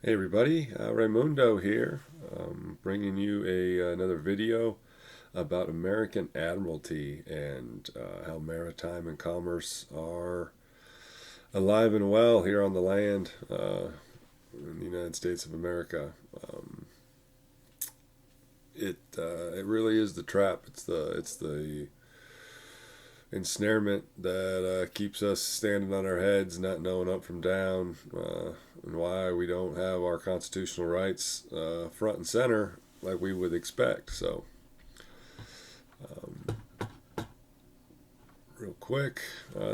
Hey everybody, Raimundo here, bringing you another video about American Admiralty and how maritime and commerce are alive and well here on the land in the United States of America. Um, it really is the trap. It's the ensnarement that keeps us standing on our heads, not knowing up from down, and why we don't have our constitutional rights front and center like we would expect. So, um, real quick,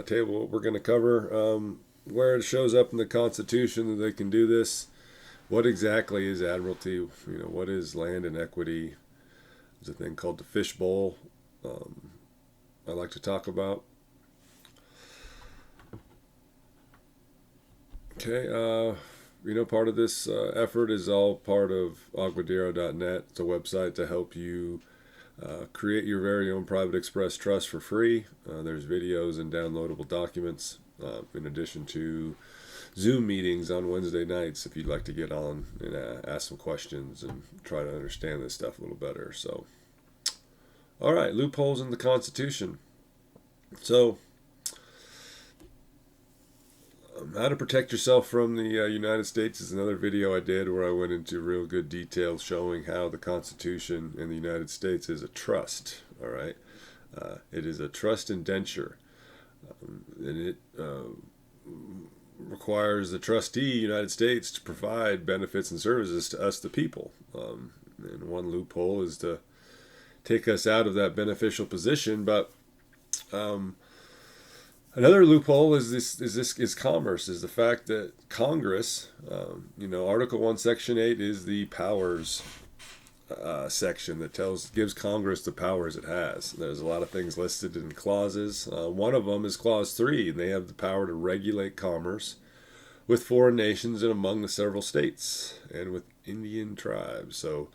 table what we're going to cover. Where it shows up in the Constitution that they can do this. What exactly is admiralty? What is land and equity? There's a thing called the fishbowl. I like to talk about. Okay, part of this effort is all part of aguadero.net. It's a website to help you create your very own private express trust for free. There's videos and downloadable documents, in addition to Zoom meetings on Wednesday nights if you'd like to get on and ask some questions and try to understand this stuff a little better. So, all right, loopholes in the Constitution. So, how to protect yourself from the United States is another video I did where I went into real good detail showing how the Constitution in the United States is a trust. All right, it is a trust indenture, and it requires the trustee, United States, to provide benefits and services to us, the people. And one loophole is to take us out of that beneficial position, but another loophole is commerce, is the fact that Congress, Article 1, Section 8 is the powers section that gives Congress the powers it has. There's a lot of things listed in clauses. One of them is Clause 3. They have the power to regulate commerce with foreign nations and among the several states and with Indian tribes. So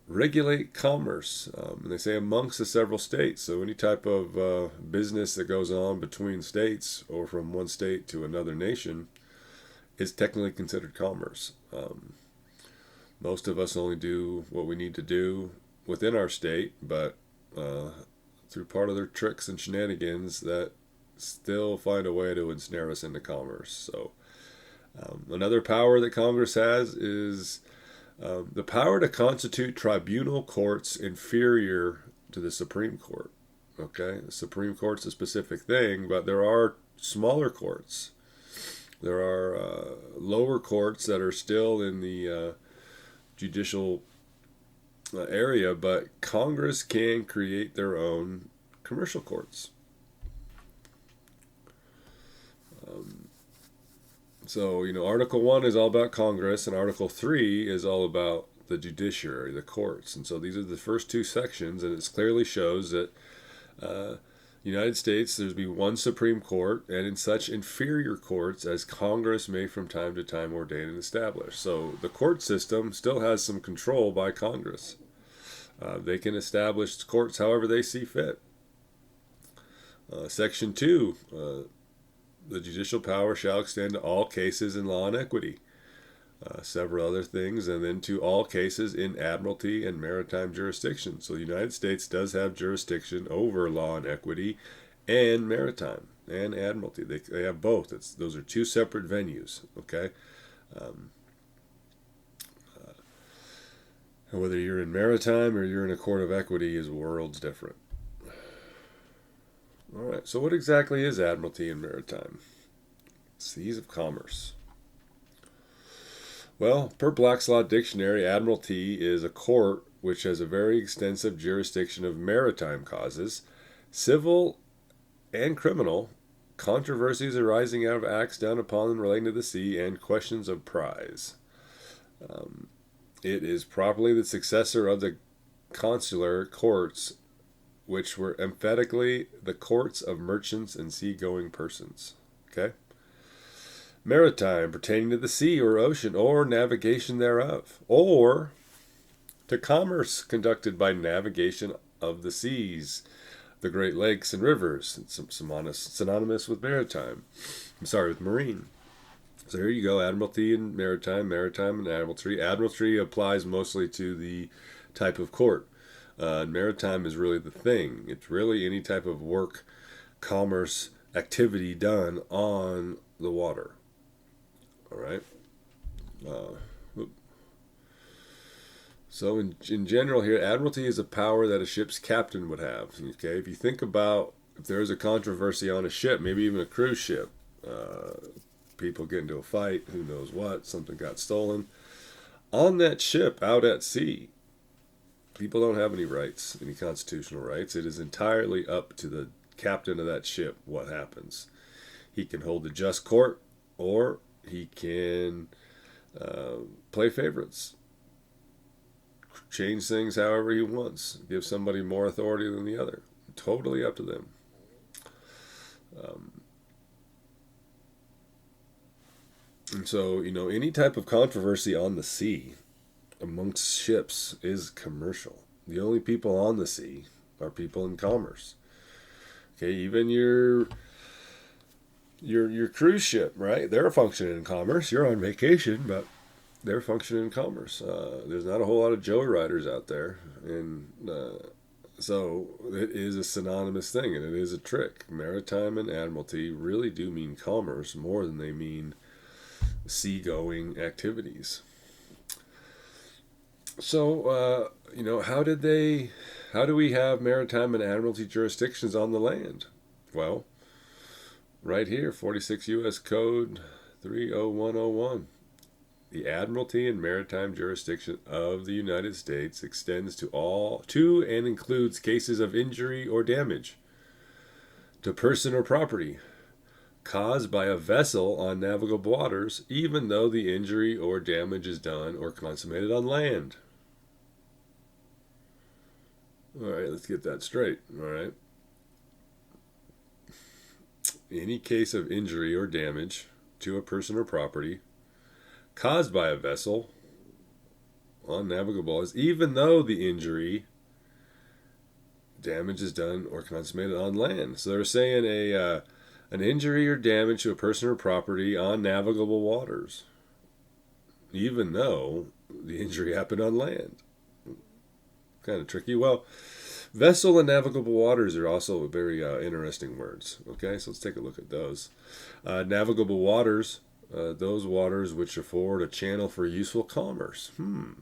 regulate commerce. And they say amongst the several states. So any type of business that goes on between states or from one state to another nation is technically considered commerce. Most of us only do what we need to do within our state, but through part of their tricks and shenanigans that still find a way to ensnare us into commerce. So another power that Congress has is the power to constitute tribunal courts inferior to the Supreme Court. Okay, the Supreme Court's a specific thing, but there are smaller courts. There are lower courts that are still in the judicial area, but Congress can create their own commercial courts. So, Article 1 is all about Congress, and Article 3 is all about the judiciary, the courts. And so these are the first two sections, and it clearly shows that United States, there's be one Supreme Court, and in such inferior courts as Congress may from time to time ordain and establish. So the court system still has some control by Congress. They can establish courts however they see fit. Section 2, the judicial power shall extend to all cases in law and equity. Several other things, and then to all cases in admiralty and maritime jurisdiction. So the United States does have jurisdiction over law and equity and maritime and admiralty. They have both. Those are two separate venues, okay? And whether you're in maritime or you're in a court of equity is worlds different. All right, so what exactly is admiralty and maritime? Seas of commerce. Well, per Black's Law Dictionary, admiralty is a court which has a very extensive jurisdiction of maritime causes, civil and criminal, controversies arising out of acts done upon and relating to the sea, and questions of prize. It is properly the successor of the consular courts, which were emphatically the courts of merchants and seagoing persons. Okay? Maritime, pertaining to the sea or ocean or navigation thereof, or to commerce conducted by navigation of the seas, the Great Lakes and rivers. It's synonymous with maritime. With marine. So here you go, Admiralty and maritime, maritime and admiralty. Admiralty applies mostly to the type of court. Maritime is really the thing. It's really any type of work, commerce, activity done on the water. All right. So in general here, admiralty is a power that a ship's captain would have. Okay, if you think about if there is a controversy on a ship, maybe even a cruise ship, people get into a fight, who knows what, something got stolen. On that ship out at sea, people don't have any rights, any constitutional rights. It is entirely up to the captain of that ship what happens. He can hold a just court, or he can play favorites, change things however he wants, give somebody more authority than the other. Totally up to them. And so, any type of controversy on the sea amongst ships is commercial. The only people on the sea are people in commerce. Okay, even your cruise ship, right? They're functioning in commerce. You're on vacation, but they're functioning in commerce. There's not a whole lot of joyriders out there, and so it is a synonymous thing, and it is a trick. Maritime and admiralty really do mean commerce more than they mean seagoing activities. So, how do we have maritime and admiralty jurisdictions on the land? Well, right here, 46 U.S. Code 30101. The admiralty and maritime jurisdiction of the United States extends to and includes cases of injury or damage to person or property caused by a vessel on navigable waters, even though the injury or damage is done or consummated on land. All right, let's get that straight. All right. Any case of injury or damage to a person or property caused by a vessel on navigable waters, even though the injury, damage is done or consummated on land. So they're saying an injury or damage to a person or property on navigable waters, even though the injury happened on land. Kind of tricky. Well, vessel and navigable waters are also very interesting words. Okay, so let's take a look at those. Navigable waters, those waters which afford a channel for useful commerce. In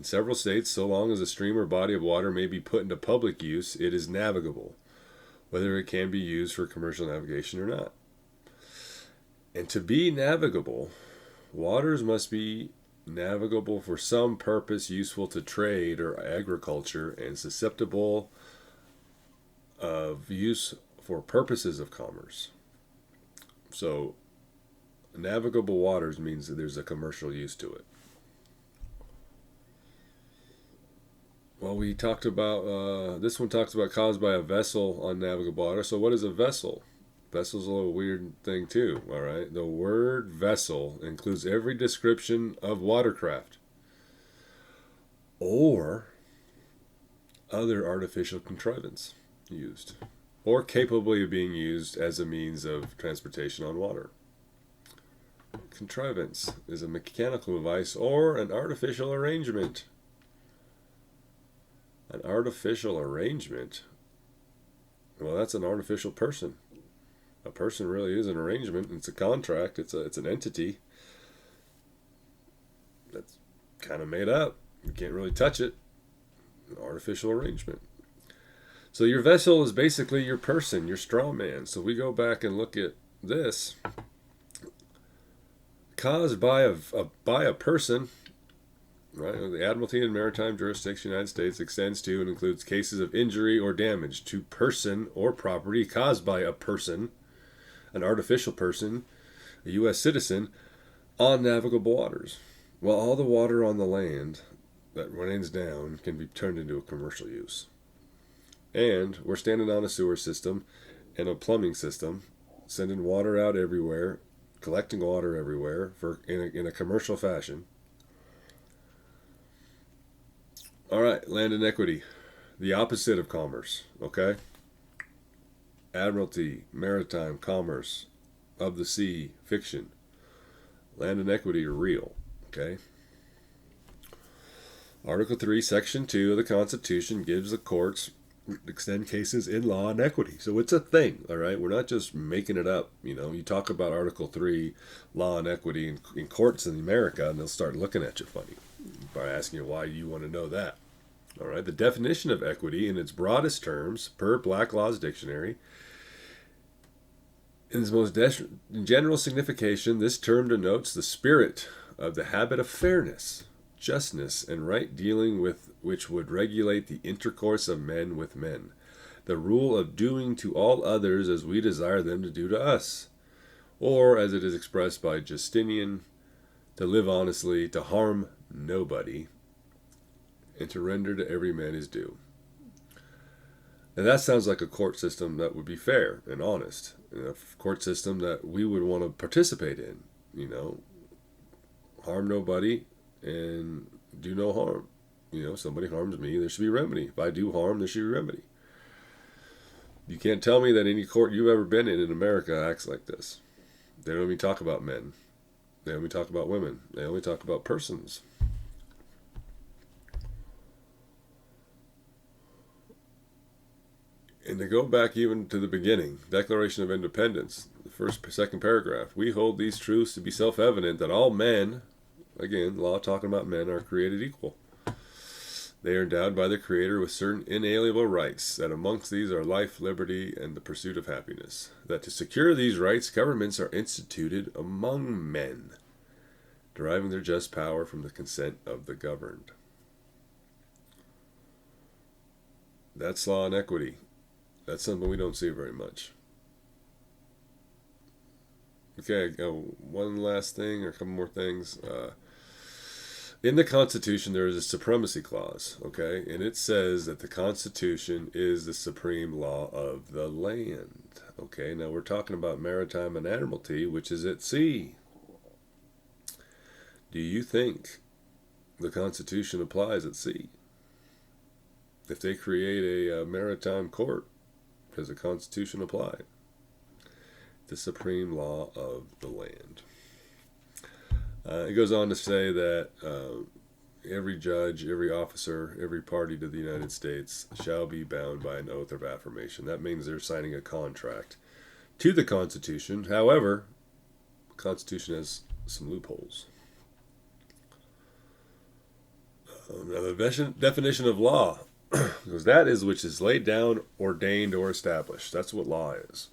several states, so long as a stream or body of water may be put into public use, it is navigable, whether it can be used for commercial navigation or not. And to be navigable, waters must be navigable for some purpose useful to trade or agriculture and susceptible of use for purposes of commerce. So, navigable waters means that there's a commercial use to it. Well, we talked about, this one talks about caused by a vessel on navigable water. So what is a vessel? Vessel's a little weird thing too, all right? The word vessel includes every description of watercraft or other artificial contrivance used or capable of being used as a means of transportation on water. Contrivance is a mechanical device or an artificial arrangement. An artificial arrangement? Well, that's an artificial person. A person really is an arrangement. It's a contract. It's an entity that's kind of made up. You can't really touch it. An artificial arrangement. So your vessel is basically your person, your straw man. So we go back and look at this. Caused by a person. Right, the Admiralty and Maritime Jurisdiction of the United States extends to and includes cases of injury or damage to person or property caused by a person, an artificial person, a U.S. citizen, on navigable waters. Well, all the water on the land that rains down can be turned into a commercial use. And we're standing on a sewer system and a plumbing system, sending water out everywhere, collecting water everywhere in a commercial fashion. All right, land inequity, the opposite of commerce, okay? Admiralty, maritime, commerce, of the sea, fiction. Land and equity are real. Okay. Article 3, Section 2 of the Constitution gives the courts extend cases in law and equity. So it's a thing, all right? We're not just making it up. You talk about Article 3, law and equity in courts in America, and they'll start looking at you funny by asking you why you want to know that. All right, the definition of equity in its broadest terms, per Black Law's Dictionary, in its most general signification, this term denotes the spirit of the habit of fairness, justness, and right dealing with which would regulate the intercourse of men with men, the rule of doing to all others as we desire them to do to us, or as it is expressed by Justinian, to live honestly, to harm nobody, and to render to every man his due. And that sounds like a court system that would be fair and honest, and a court system that we would want to participate in. Harm nobody and do no harm. Somebody harms me, there should be remedy. If I do harm, there should be remedy. You can't tell me that any court you've ever been in America acts like this. They don't even talk about men. They only talk about women. They only talk about persons. And to go back even to the beginning, Declaration of Independence, the second paragraph, we hold these truths to be self-evident that all men, again, law talking about men, are created equal. They are endowed by the Creator with certain inalienable rights, that amongst these are life, liberty, and the pursuit of happiness. That to secure these rights, governments are instituted among men, deriving their just power from the consent of the governed. That's law and equity. That's something we don't see very much. Okay, one last thing, or a couple more things. In the Constitution, there is a supremacy clause, okay? And it says that the Constitution is the supreme law of the land, okay? Now, we're talking about maritime and Admiralty, which is at sea. Do you think the Constitution applies at sea? If they create a maritime court, does the Constitution apply? The supreme law of the land. It goes on to say that every judge, every officer, every party to the United States shall be bound by an oath of affirmation. That means they're signing a contract to the Constitution. However, the Constitution has some loopholes. Now, the definition of law, because that is which is laid down, ordained, or established. That's what law is.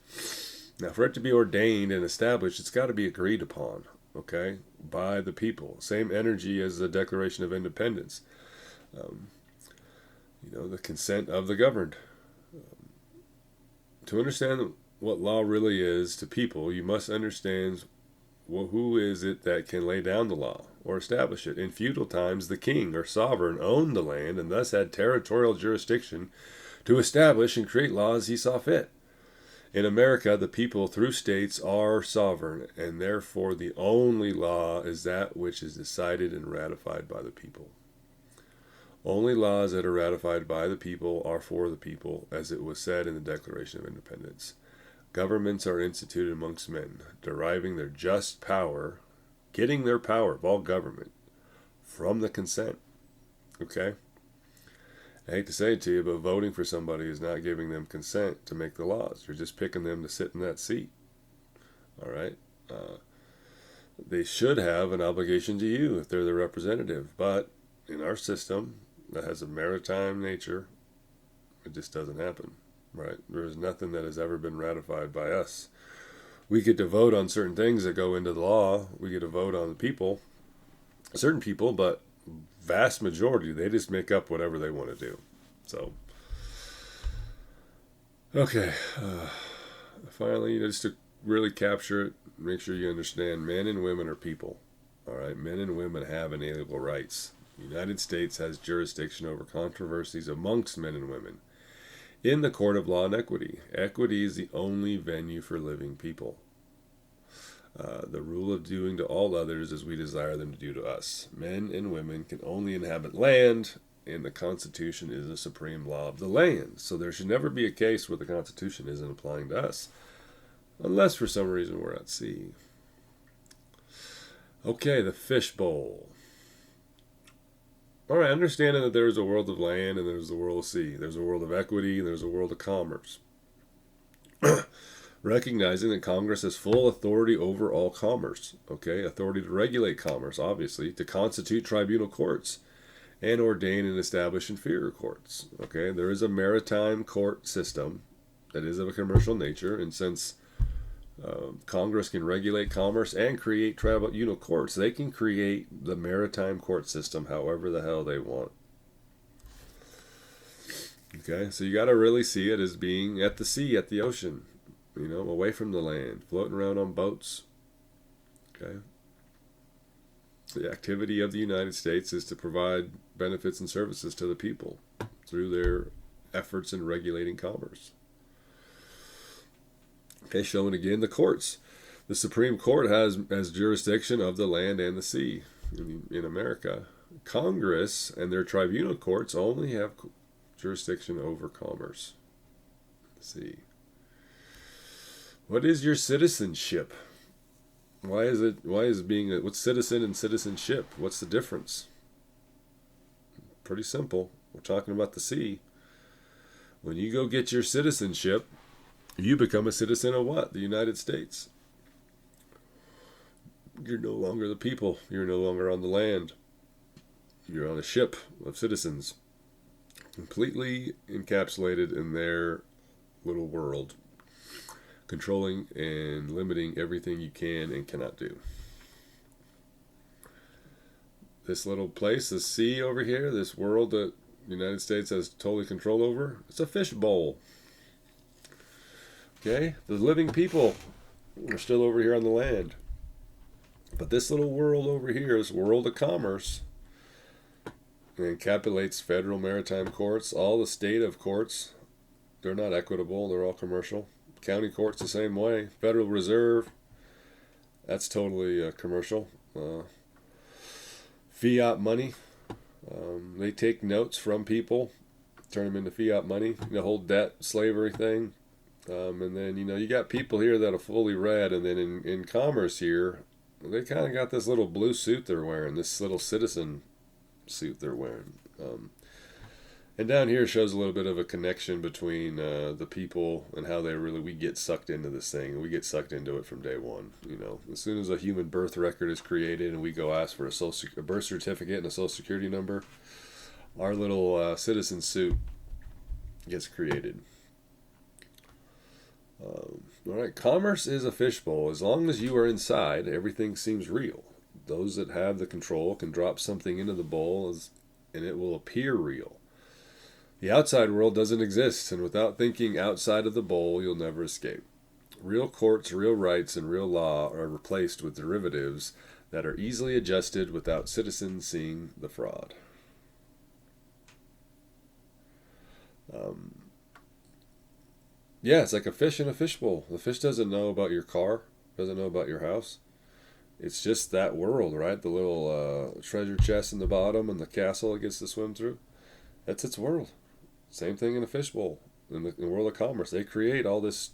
Now, for it to be ordained and established, it's got to be agreed upon, okay, by the people. Same energy as the Declaration of Independence. The consent of the governed. To understand what law really is to people, you must understand who is it that can lay down the law or establish it. In feudal times, the king or sovereign owned the land and thus had territorial jurisdiction to establish and create laws he saw fit. In America, the people, through states, are sovereign, and therefore the only law is that which is decided and ratified by the people. Only laws that are ratified by the people are for the people, as it was said in the Declaration of Independence. Governments are instituted amongst men, deriving their just power, getting their power of all government from the consent. Okay? I hate to say it to you, but voting for somebody is not giving them consent to make the laws. You're just picking them to sit in that seat. All right? They should have an obligation to you if they're the representative. But in our system that has a maritime nature, it just doesn't happen. Right? There is nothing that has ever been ratified by us. We get to vote on certain things that go into the law. We get to vote on the people, certain people, but vast majority, they just make up whatever they want to do. So, okay. Finally, just to really capture it, make sure you understand men and women are people. All right? Men and women have inalienable rights. The United States has jurisdiction over controversies amongst men and women. In the court of law and equity, equity is the only venue for living people. The rule of doing to all others as we desire them to do to us. Men and women can only inhabit land, and the Constitution is the supreme law of the land. So there should never be a case where the Constitution isn't applying to us, unless for some reason we're at sea. Okay, the fishbowl. All right, understanding that there's a world of land and there's a world of sea. There's a world of equity and there's a world of commerce. Recognizing that Congress has full authority over all commerce. Okay, authority to regulate commerce, obviously, to constitute tribunal courts and ordain and establish inferior courts. Okay, there is a maritime court system that is of a commercial nature, and since Congress can regulate commerce and create tribunal courts, they can create the maritime court system however the hell they want. Okay, so you got to really see it as being at the sea, at the ocean, away from the land, floating around on boats. Okay. The activity of the United States is to provide benefits and services to the people through their efforts in regulating commerce. Okay, showing again the courts. The Supreme Court has jurisdiction of the land and the sea in America. Congress and their tribunal courts only have jurisdiction over commerce. Let's see. What is your citizenship? What's citizen and citizenship? What's the difference? Pretty simple. We're talking about the sea. When you go get your citizenship, you become a citizen of what? The United States. You're no longer the people. You're no longer on the land. You're on a ship of citizens, completely encapsulated in their little world, controlling and limiting everything you can and cannot do. This little place, the sea over here, this world that the United States has totally control over, it's a fishbowl. Okay? The living people are still over here on the land. But this little world over here, this world of commerce, encapsulates federal maritime courts, all the state of courts. They're not equitable, they're all commercial. County courts the same way. Federal Reserve, that's totally commercial. Fiat money, they take notes from people, turn them into fiat money. The whole debt slavery thing. And then, you got people here that are fully read, and then in commerce here, they kind of got this little blue suit they're wearing, this little citizen suit they're wearing. And down here shows a little bit of a connection between the people and how we get sucked into this thing. We get sucked into it from day one. As soon as a human birth record is created and we go ask for a birth certificate and a social security number, our little citizen suit gets created. All right, commerce is a fishbowl. As long as you are inside, everything seems real. Those that have the control can drop something into the bowl and it will appear real. The outside world doesn't exist, and without thinking outside of the bowl, you'll never escape. Real courts, real rights, and real law are replaced with derivatives that are easily adjusted without citizens seeing the fraud. Yeah, it's like a fish in a fishbowl. The fish doesn't know about your car, doesn't know about your house. It's just that world, right? The little treasure chest in the bottom and the castle it gets to swim through. That's its world. Same thing in a fishbowl. In the world of commerce, they create all this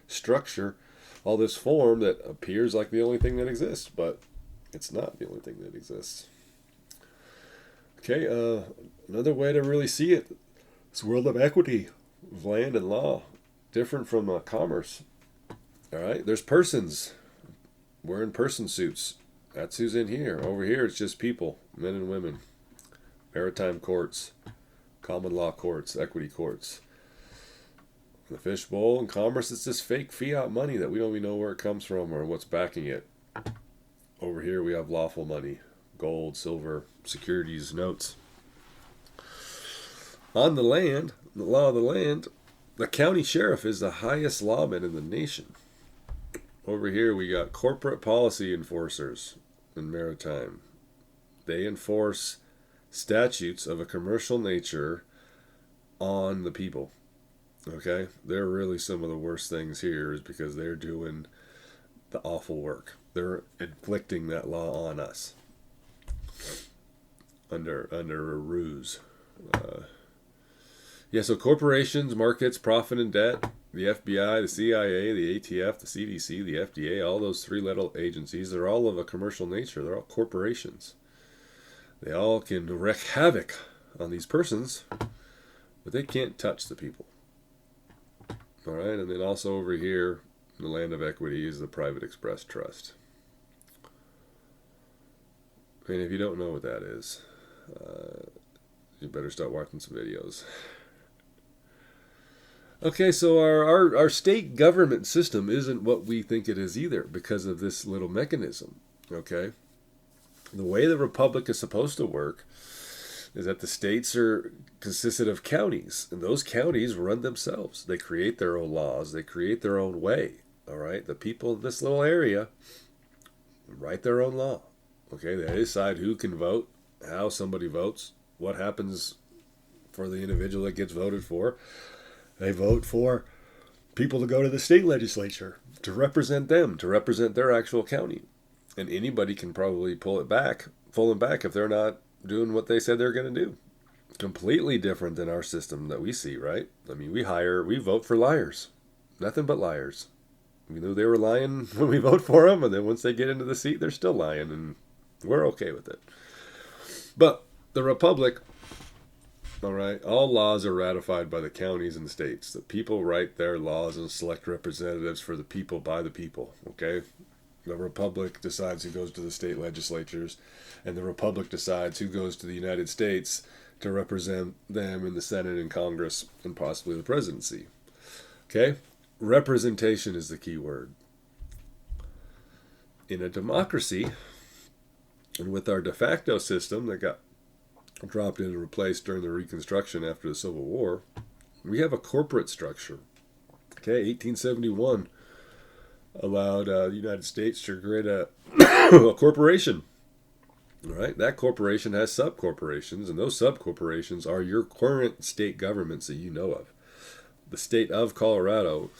structure, all this form that appears like the only thing that exists, but it's not the only thing that exists. Okay, another way to really see it, this world of equity, of land and law, different from commerce. All right, there's persons wearing person suits. That's who's in here. Over here, it's just people, men and women. Maritime courts, common law courts, equity courts. The fishbowl and commerce is this fake fiat money that we don't even know where it comes from or what's backing it. Over here, we have lawful money, gold, silver, securities, notes. On the land, the law of the land, the county sheriff is the highest lawman in the nation. Over here, we got corporate policy enforcers in maritime. They enforce statutes of a commercial nature on the people. Okay? They're really some of the worst things here is because they're doing the awful work. They're inflicting that law on us under a ruse. So corporations, markets, profit, and debt. The FBI, the CIA, the ATF, the CDC, the FDA, all those three-letter agencies, they're all of a commercial nature. They're all corporations. They all can wreak havoc on these persons, but they can't touch the people. All right, and then also over here, in the land of equity, is the Private Express Trust. And if you don't know what that is, you better start watching some videos. Okay, so our state government system isn't what we think it is either because of this little mechanism. Okay? The way the republic is supposed to work is that the states are consisted of counties, and those counties run themselves. They create their own laws. They create their own way. All right? The people in this little area write their own law. Okay? They decide who can vote, how somebody votes, what happens for the individual that gets voted for. They vote for people to go to the state legislature to represent them, to represent their actual county. And anybody can probably pull them back if they're not doing what they said they're going to do. Completely different than our system that we see, right? I mean, we vote for liars. Nothing but liars. We knew they were lying when we vote for them, and then once they get into the seat, they're still lying, and we're okay with it. But the republic, all right, all laws are ratified by the counties and states. The people write their laws and select representatives for the people by the people, okay? The republic decides who goes to the state legislatures, and the republic decides who goes to the United States to represent them in the Senate and Congress and possibly the presidency. Okay? Representation is the key word. In a democracy, and with our de facto system that got dropped in and replaced during the Reconstruction after the Civil War, we have a corporate structure. Okay, 1871 allowed the United States to create a corporation. All right, that corporation has subcorporations, and those subcorporations are your current state governments that you know of. The state of Colorado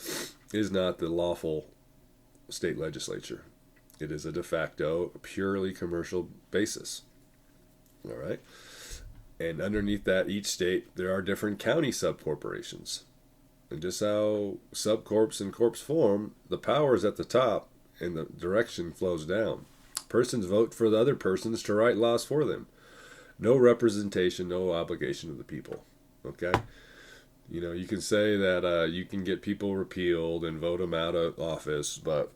is not the lawful state legislature. It is a de facto, purely commercial basis. All right. And underneath that, each state, there are different county subcorporations. And just how subcorps and corps form, the power is at the top and the direction flows down. Persons vote for the other persons to write laws for them. No representation, no obligation of the people. Okay? You know, you can say that you can get people repealed and vote them out of office, but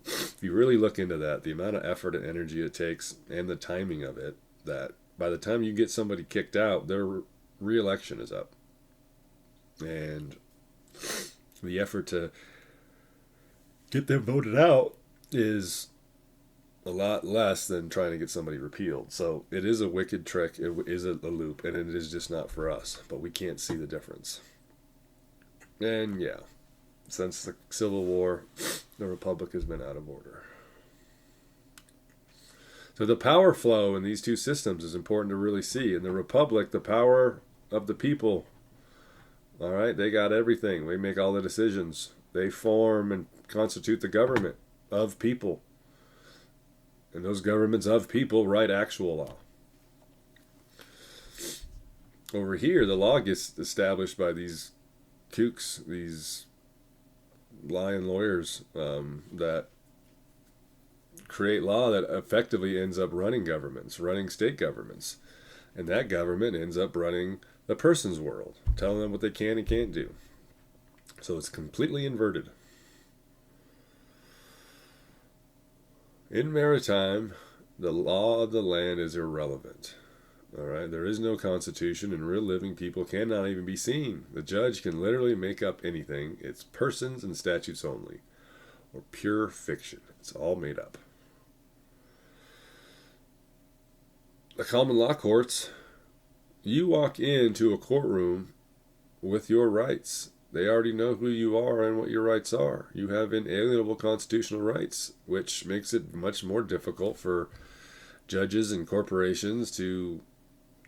if you really look into that, the amount of effort and energy it takes and the timing of it, that by the time you get somebody kicked out, their re-election is up. And the effort to get them voted out is a lot less than trying to get somebody repealed. So it is a wicked trick. It is a loop, and it is just not for us. But we can't see the difference. And yeah, since the Civil War, the Republic has been out of order. So the power flow in these two systems is important to really see. In the Republic, the power of the people, all right, they got everything. They make all the decisions. They form and constitute the government of people. And those governments of people write actual law. Over here, the law gets established by these kooks, these lying lawyers that create law that effectively ends up running governments, running state governments. And that government ends up running the person's world, telling them what they can and can't do. So it's completely inverted. In maritime, the law of the land is irrelevant. All right, there is no constitution, and real living people cannot even be seen. The judge can literally make up anything. It's persons and statutes only, or pure fiction. It's all made up. The common law courts, you walk into a courtroom with your rights. They already know who you are and what your rights are. You have inalienable constitutional rights, which makes it much more difficult for judges and corporations to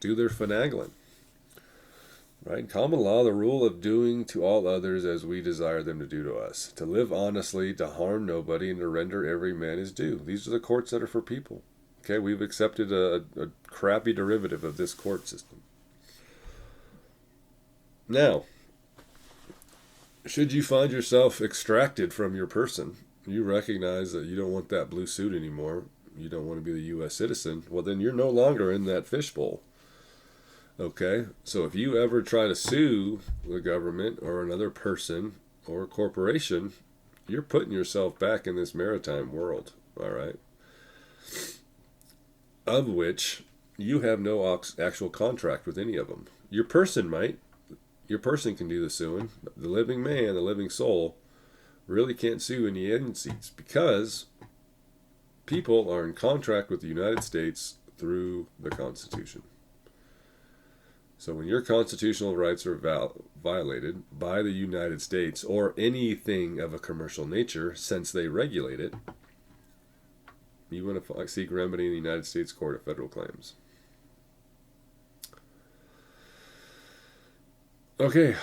do their finagling. Right? Common law, the rule of doing to all others as we desire them to do to us. To live honestly, to harm nobody, and to render every man his due. These are the courts that are for people. Okay, we've accepted a crappy derivative of this court system. Now, Should you find yourself extracted from your person, you recognize that you don't want that blue suit anymore, you don't want to be the U.S. citizen, well, then you're no longer in that fishbowl. Okay? So if you ever try to sue the government or another person or a corporation, you're putting yourself back in this maritime world. All right? Of which you have no actual contract with any of them. Your person might. Your person can do the suing. But the living man, the living soul, really can't sue any agencies because people are in contract with the United States through the Constitution. So when your constitutional rights are violated by the United States or anything of a commercial nature, since they regulate it, you want to seek remedy in the United States Court of Federal Claims. Okay,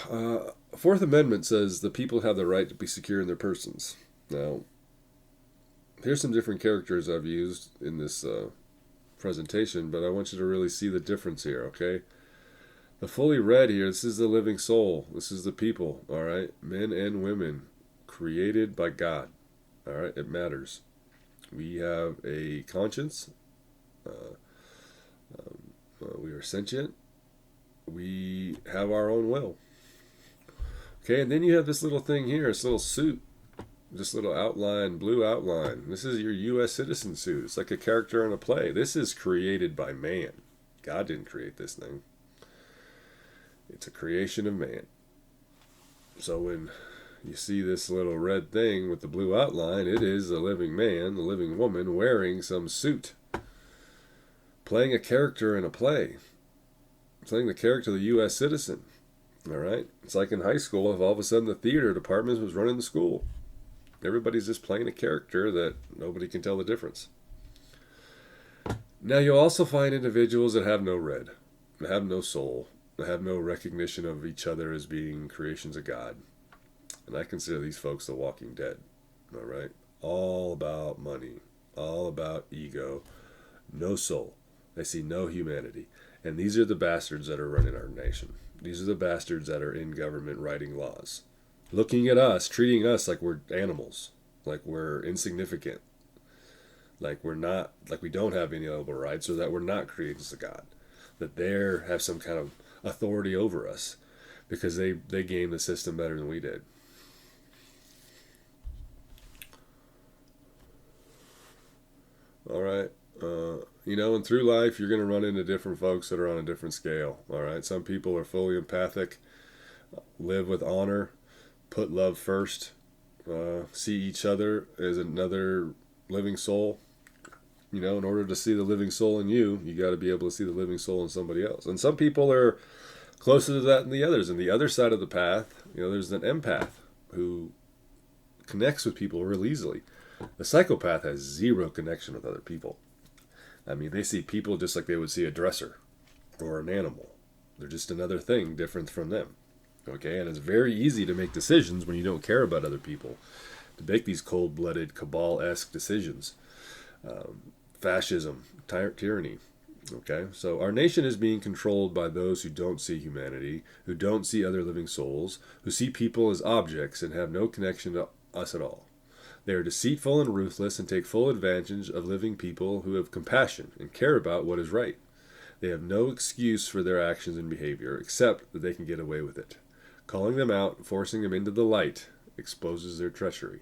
Fourth Amendment says the people have the right to be secure in their persons. Now, here's some different characters I've used in this presentation, but I want you to really see the difference here, okay? The fully read here, this is the living soul. This is the people, all right? Men and women created by God, all right? It matters. We have a conscience. We are sentient. We have our own will. Okay, and then you have this little thing here, this little suit, this little outline, blue outline. This is your U.S. citizen suit. It's like a character in a play. This is created by man. God didn't create this thing. It's a creation of man. So when you see this little red thing with the blue outline, it is a living man, the living woman wearing some suit, playing a character in a play, playing the character of the U.S. citizen. All right? It's like in high school if all of a sudden the theater department was running the school. Everybody's just playing a character that nobody can tell the difference. Now you'll also find individuals that have no red, that have no soul, that have no recognition of each other as being creations of God. And I consider these folks the walking dead. All right? All about money, all about ego, no soul. They see no humanity. And these are the bastards that are running our nation. These are the bastards that are in government writing laws. Looking at us, treating us like we're animals, like we're insignificant, like we're not, like we don't have any inalienable rights, or that we're not creations of God, that they have some kind of authority over us because they game the system better than we did. All right. And through life, you're going to run into different folks that are on a different scale. All right. Some people are fully empathic, live with honor, put love first, see each other as another living soul. In order to see the living soul in you, you got to be able to see the living soul in somebody else. And some people are closer to that than the others. And the other side of the path, there's an empath who connects with people real easily. The psychopath has zero connection with other people. I mean, they see people just like they would see a dresser or an animal. They're just another thing different from them. Okay, and it's very easy to make decisions when you don't care about other people, to make these cold-blooded, cabal-esque decisions. Fascism, tyranny. Okay, so our nation is being controlled by those who don't see humanity, who don't see other living souls, who see people as objects and have no connection to us at all. They are deceitful and ruthless and take full advantage of living people who have compassion and care about what is right. They have no excuse for their actions and behavior except that they can get away with it. Calling them out and forcing them into the light exposes their treachery.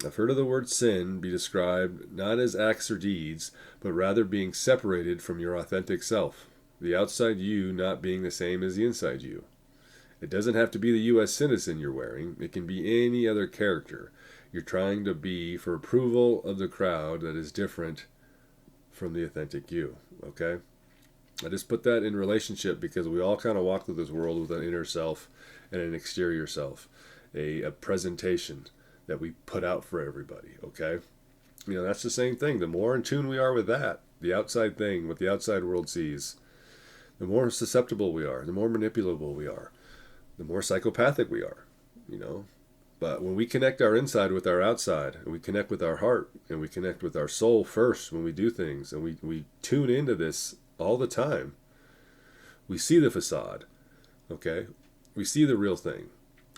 I've heard of the word sin be described not as acts or deeds, but rather being separated from your authentic self, the outside you not being the same as the inside you. It doesn't have to be the U.S. citizen you're wearing. It can be any other character you're trying to be for approval of the crowd that is different from the authentic you. Okay? I just put that in relationship because we all kind of walk through this world with an inner self and an exterior self, a presentation that we put out for everybody. Okay? That's the same thing. The more in tune we are with that, the outside thing, what the outside world sees, the more susceptible we are, the more manipulable we are, the more psychopathic we are, But when we connect our inside with our outside, and we connect with our heart, and we connect with our soul first when we do things, and we tune into this all the time, we see the facade, okay? We see the real thing.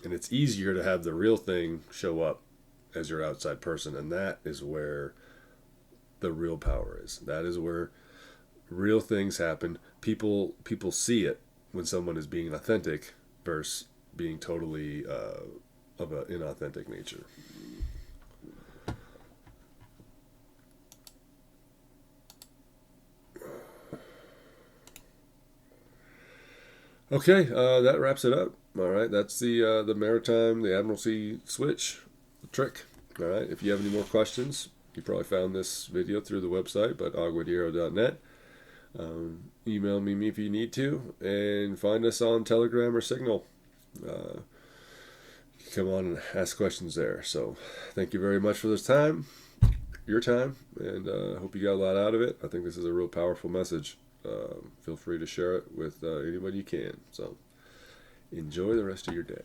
And it's easier to have the real thing show up as your outside person, and that is where the real power is. That is where real things happen. People see it when someone is being authentic versus being totally of an inauthentic nature. Okay, that wraps it up. All right, that's the maritime, the Admiralty switch trick. All right, if you have any more questions, you probably found this video through the website, but aguadero.net. Email me if you need to, and find us on Telegram or Signal. Come on and ask questions there. So thank you very much for this time, your time, and I hope you got a lot out of it. I think this is a real powerful message. Feel free to share it with anybody you can. So enjoy the rest of your day.